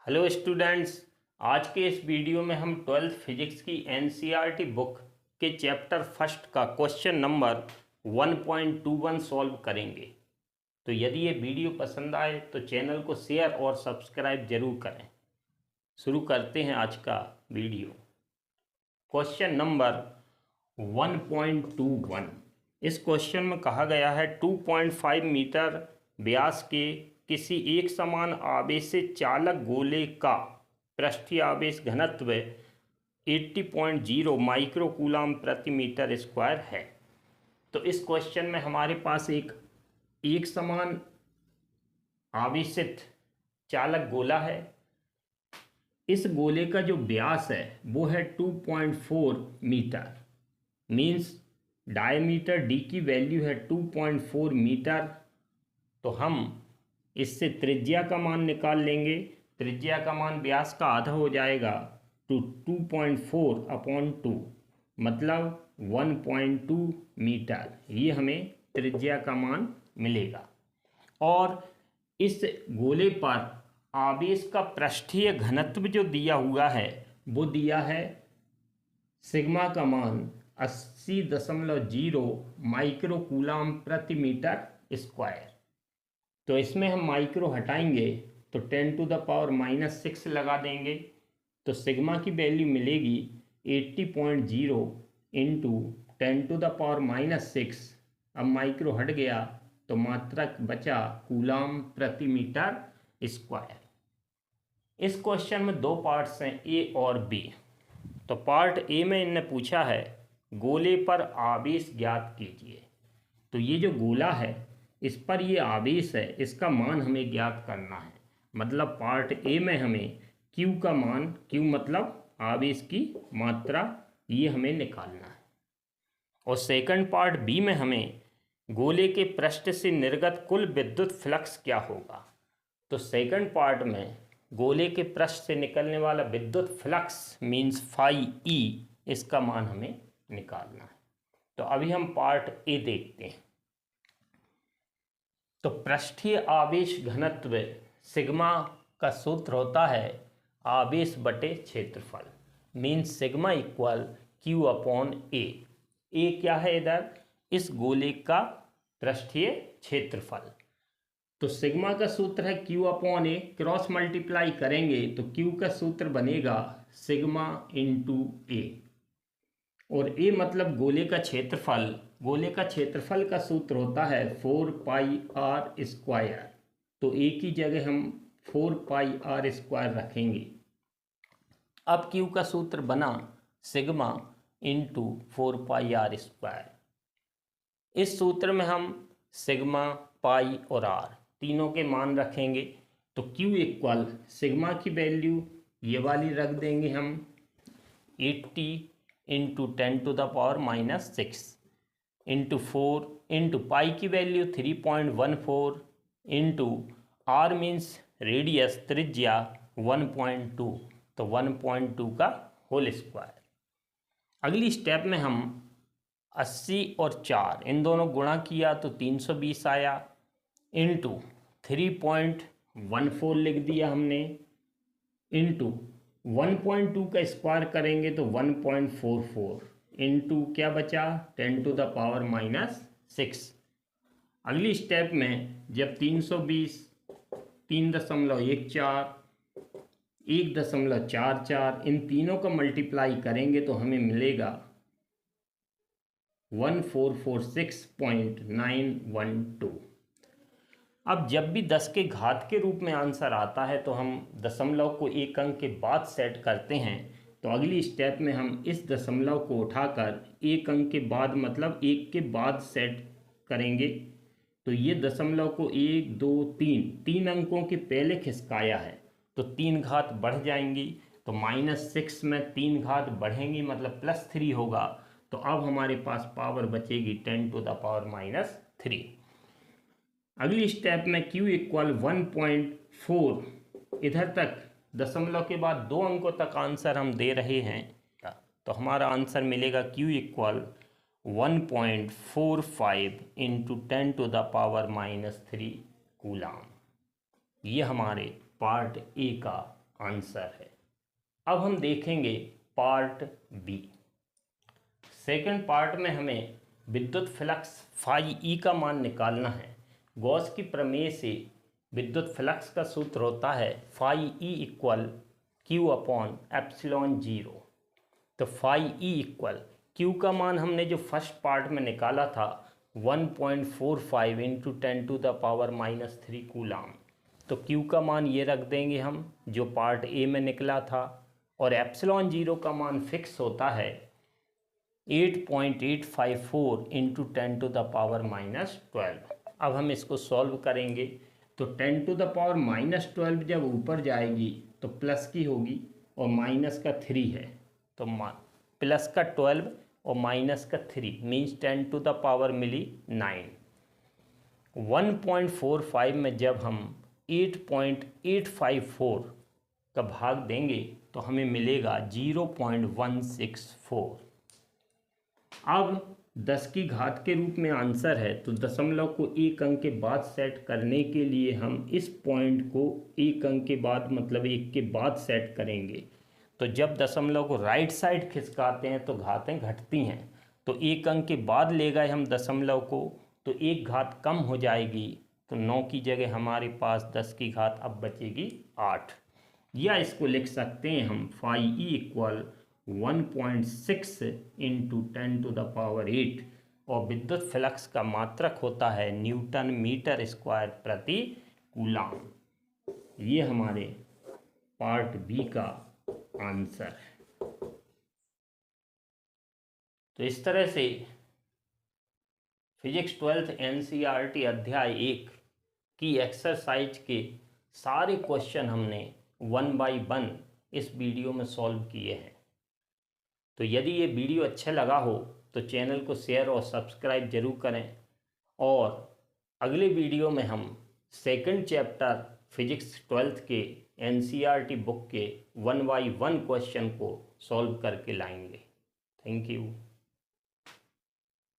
Hello students. आज के इस वीडियो में हम 12th फिजिक्स की एनसीईआरटी बुक के चैप्टर फर्स्ट का क्वेश्चन नंबर 1.21 सॉल्व करेंगे। तो यदि ये वीडियो पसंद आए तो चैनल को शेयर और सब्सक्राइब जरूर करें। शुरू करते हैं आज का वीडियो। Question number 1.21। इस क्वेश्चन में कहा गया है 2.5 मीटर व्यास के किसी एक समान आवेश से चालक गोले का पृष्ठीय आवेश घनत्व 80.0 माइक्रोकूलम प्रति मीटर स्क्वायर है। तो इस क्वेश्चन में हमारे पास एक समान आवेशित चालक गोला है। इस गोले का जो व्यास है वो है 2.4 मीटर, मीन्स डायमीटर डी की वैल्यू है 2.4 मीटर। तो हम इससे त्रिज्या का मान निकाल लेंगे। त्रिज्या का मान व्यास का आधा हो जाएगा तो 2.4/2 मतलब 1.2 मीटर, ये हमें त्रिज्या का मान मिलेगा। और इस गोले पर आवेश का पृष्ठीय घनत्व जो दिया हुआ है वो दिया है सिग्मा का मान 80.0 माइक्रोकूलम प्रति मीटर स्क्वायर। तो इसमें हम माइक्रो हटाएंगे तो 10⁻⁻6 लगा देंगे तो सिग्मा की वैल्यू मिलेगी 80.0 इंटू 10⁻⁻6। अब माइक्रो हट गया तो मात्रक बचा कूलम प्रति मीटर स्क्वायर। इस क्वेश्चन में दो पार्ट्स हैं, ए और बी। तो पार्ट ए में इन्होंने पूछा है गोले पर आवेश ज्ञात कीजिए। तो ये जो गोला है इस पर ये आवेश है, इसका मान हमें ज्ञात करना है। मतलब पार्ट ए में हमें Q का मान, Q मतलब आवेश की मात्रा, ये हमें निकालना है। और सेकंड पार्ट बी में हमें गोले के पृष्ठ से निर्गत कुल विद्युत फ्लक्स क्या होगा। तो सेकंड पार्ट में गोले के पृष्ठ से निकलने वाला विद्युत फ्लक्स मीन्स फाई ई, इसका मान हमें निकालना है। तो अभी हम पार्ट ए देखते हैं। तो पृष्ठीय आवेश घनत्व सिग्मा का सूत्र होता है आवेश बटे क्षेत्रफल, मीन्स सिग्मा इक्वल Q/A। ए क्या है इधर, इस गोले का पृष्ठीय क्षेत्रफल। तो सिग्मा का सूत्र है Q/A, क्रॉस मल्टीप्लाई करेंगे तो Q का सूत्र बनेगा सिग्मा इंटू ए। और ए मतलब गोले का क्षेत्रफल। गोले का क्षेत्रफल का सूत्र होता है 4πr²। तो ए की जगह हम 4πr² रखेंगे। अब Q का सूत्र बना सिग्मा इंटू 4πr²। इस सूत्र में हम सिग्मा, पाई और आर तीनों के मान रखेंगे। तो Q इक्वल सिग्मा की वैल्यू ये वाली रख देंगे हम 80 इंटू 10⁻⁻6 इंटू 4 इंटू पाई की value 3.14 into R means radius, त्रिज्या 1.2, तो 1.2 का होल स्क्वायर। अगली स्टेप में हम 80 और 4 इन दोनों गुणा किया तो 320 आया, इंटू 3.14 लिख दिया हमने, इंटू 1.2 का स्क्वायर करेंगे तो 1.44 इंटू क्या बचा 10⁻⁻6। अगली स्टेप में जब 320, 3.14, 1.44 इन तीनों का मल्टीप्लाई करेंगे तो हमें मिलेगा 1446.912। अब जब भी 10 के घात के रूप में आंसर आता है तो हम दशमलव को एक अंक के बाद सेट करते हैं। तो अगली स्टेप में हम इस दशमलव को उठाकर एक अंक के बाद मतलब 1 के बाद सेट करेंगे। तो ये दशमलव को 1, 2, 3 अंकों के पहले खिसकाया है तो 3 घात बढ़ जाएंगी। तो -6 में 3 घात बढ़ेंगी मतलब +3 होगा। तो अब हमारे पास पावर बचेगी 10⁻⁻3। अगली स्टेप में Q इक्वल 1.4, इधर तक दशमलव के बाद 2 अंकों तक आंसर हम दे रहे हैं तो हमारा आंसर मिलेगा Q इक्वल 1.45 इंटू 10⁻³ कूलम। ये हमारे पार्ट ए का आंसर है। अब हम देखेंगे पार्ट बी। सेकंड पार्ट में हमें विद्युत फ्लक्स फाई ई का मान निकालना है। गॉस की प्रमेय से विद्युत फ्लक्स का सूत्र होता है phi E equal Q upon epsilon zero. तो फाई ई इक्वल क्यू का मान हमने जो फर्स्ट पार्ट में निकाला था 1.45 इंटू 10⁻³ कूलाम। तो क्यू का मान ये रख देंगे हम जो पार्ट ए में निकला था, और एप्सिलॉन जीरो का मान फिक्स होता है 8.854 इंटू 10⁻12। अब हम इसको सॉल्व करेंगे तो 10⁻12 जब ऊपर जाएगी तो प्लस की होगी और माइनस का 3 है, तो प्लस का 12 और माइनस का 3 मीन्स 10 मिली 9। 1.45 में जब हम 8.854 का भाग देंगे तो हमें मिलेगा 0.164। अब 10 की घात के रूप में आंसर है, तो दशमलव को एक अंक के बाद सेट करने के लिए हम इस पॉइंट को एक अंक के बाद मतलब 1 के बाद सेट करेंगे। तो जब दशमलव को राइट साइड खिसकाते हैं तो घातें घटती हैं, तो एक अंक के बाद ले गए हम दशमलव को तो एक घात कम हो जाएगी, तो 9 की जगह हमारे पास 10 की घात अब बचेगी 8। या इसको लिख सकते हैं हम फाई ई इक्वल 1.6 इंटू 10⁸, और विद्युत फ्लक्स का मात्रक होता है न्यूटन मीटर स्क्वायर प्रति कूलाम। ये हमारे पार्ट बी का आंसर है। तो इस तरह से फिजिक्स 12th NCERT अध्याय 1 की एक्सरसाइज के सारे क्वेश्चन हमने 1 बाय 1 इस वीडियो में सॉल्व किए हैं। तो यदि ये वीडियो अच्छा लगा हो तो चैनल को शेयर और सब्सक्राइब जरूर करें, और अगले वीडियो में हम सेकंड चैप्टर फिजिक्स 12th के NCERT बुक के 1 बाय 1 क्वेश्चन को सॉल्व करके लाएंगे। Thank you.